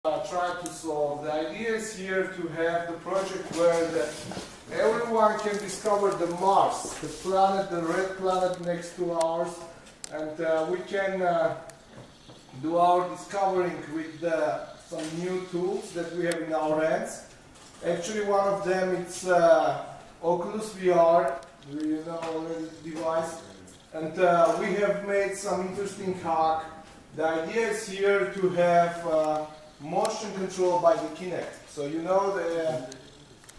try to solve. The idea is here to have the project where everyone can discover the Mars, the planet, the red planet next to ours, and we can do our discovering with some new tools that we have in our hands. Actually, one of them is Oculus VR, you know already the device, and we have made some interesting hack. The idea is here to have motion control by the Kinect. So you know the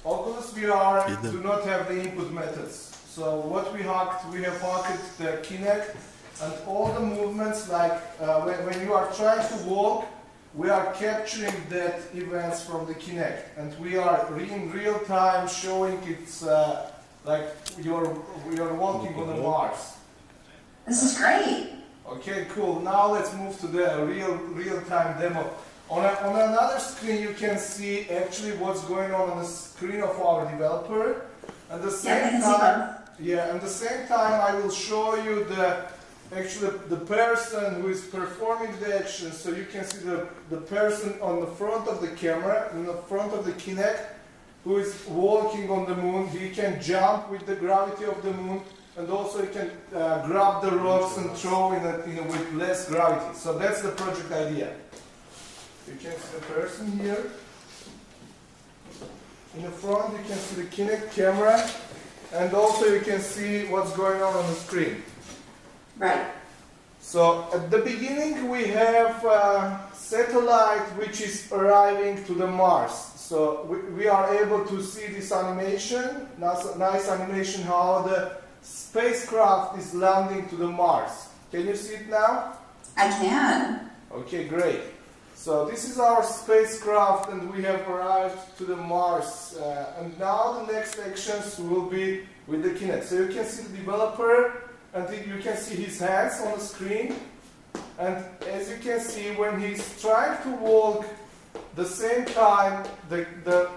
Oculus VR do not have the input methods. So what we have hacked the Kinect, and all the movements, like when you are trying to walk, we are capturing that events from the Kinect, and we are in real time showing it's like you're walking on a Mars. This is great. Okay, cool. Now let's move to the real-time demo. On another screen, you can see actually what's going on the screen of our developer. At the same time, I will show you the person who is performing the action. So you can see the person on the front of the camera, in the front of the Kinect, who is walking on the moon. He can jump with the gravity of the moon, and also he can grab the rocks and throw with less gravity. So that's the project idea. You can see the person here. In the front you can see the Kinect camera, and also you can see what's going on the screen. Right. So at the beginning we have a satellite which is arriving to the Mars. So we are able to see this animation, nice animation, how the spacecraft is landing to the Mars. Can you see it now? I can. Okay, great. So this is our spacecraft, and we have arrived to the Mars. And now the next actions will be with the Kinect. So you can see the developer, and you can see his hands on the screen. And as you can see, when he's trying to walk, the same time the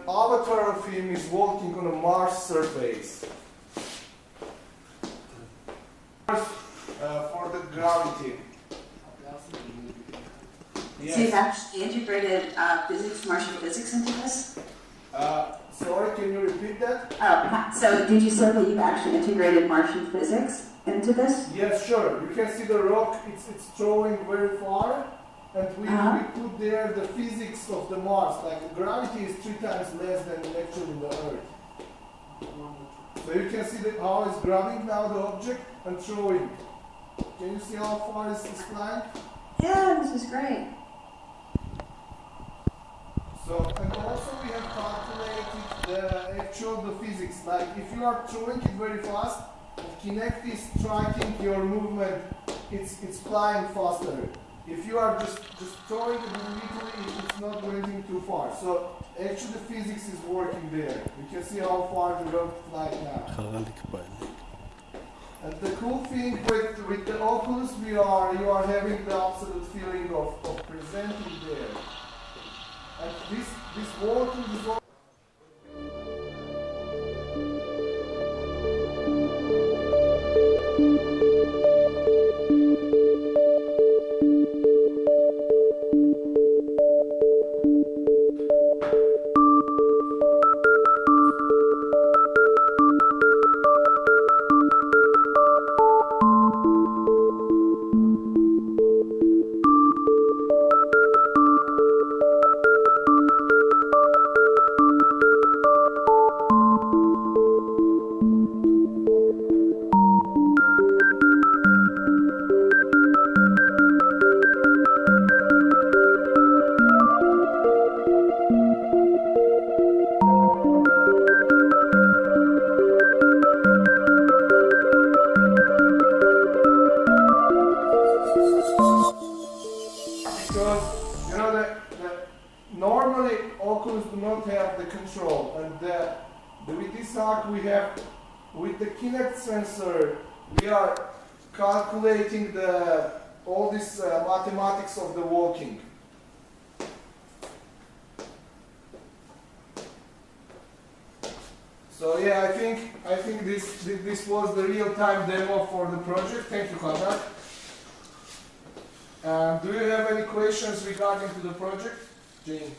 avatar of him is walking on a Mars surface. For the gravity. Yes. So you've actually integrated Martian physics into this? Sorry, can you repeat that? Oh, so did you say that you've actually integrated Martian physics into this? Yes, sure. You can see the rock, it's throwing very far, and we put there the physics of the Mars, like the gravity is 3 times less than actually the Earth. So you can see how it's grabbing now the object and throwing. Can you see how far it's flying? Yeah, this is great. So, and also we have calculated the physics. Like if you are throwing it very fast, the Kinect is tracking your movement. It's flying faster. If you are just throwing it immediately, it's not going too far. So actually the physics is working there. You can see how far the rocket flies now. And the cool thing with the Oculus VR, you are having the absolute feeling of presenting there. And this walking is all normally Oculus do not have the control, and with this hack we have, with the Kinect sensor, we are calculating all this mathematics of the walking. So yeah, I think this was the real-time demo for the project. Thank you, Konrad. Do you have any questions regarding to the project? Jane.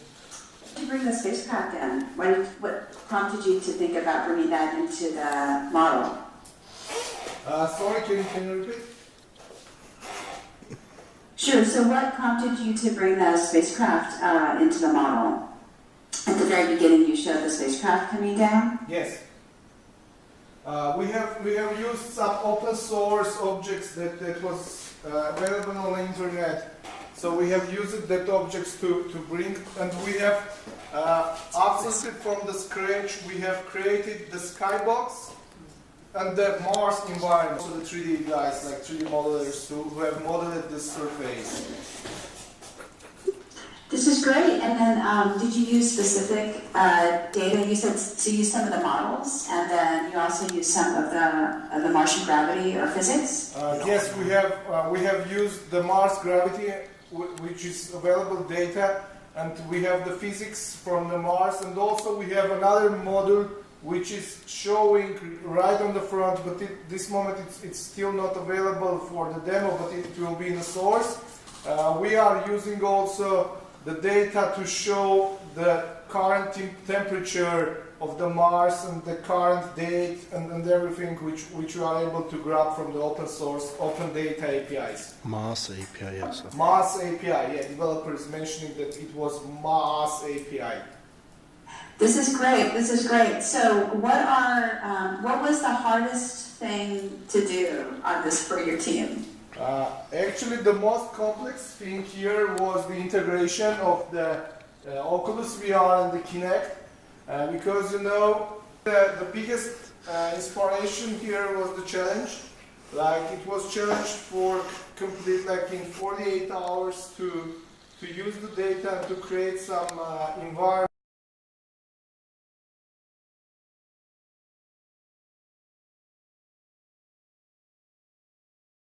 To bring the spacecraft in, what prompted you to think about bringing that into the model? Sorry, can you repeat? Sure. So what prompted you to bring the spacecraft into the model? At the very beginning, you showed the spacecraft coming down. Yes. We have used some open source objects that was available on the internet. So we have used that objects to bring, and we have absolutely from the scratch, we have created the skybox and the Mars environment. So the 3D guys, like 3D modelers who have modeled the surface. This is great. And then did you use specific data? You said to use some of the models, and then you also use some of the Martian gravity or physics? Yes, we have used the Mars gravity, which is available data, and we have the physics from the Mars, and also we have another model which is showing right on the front, but this moment it's still not available for the demo, but it will be in the source. We are using also the data to show the current temperature of the Mars and the current date and everything which we are able to grab from the open source, open data APIs. Mars API, yes. Mars API, yeah, developer is mentioning that it was Mars API. This is great. This is great. So what was the hardest thing to do on this for your team? Actually, the most complex thing here was the integration of the Oculus VR and the Kinect, because you know the biggest inspiration here was the Challange. Like it was challenged for complete, like in 48 hours to use the data and to create some environment.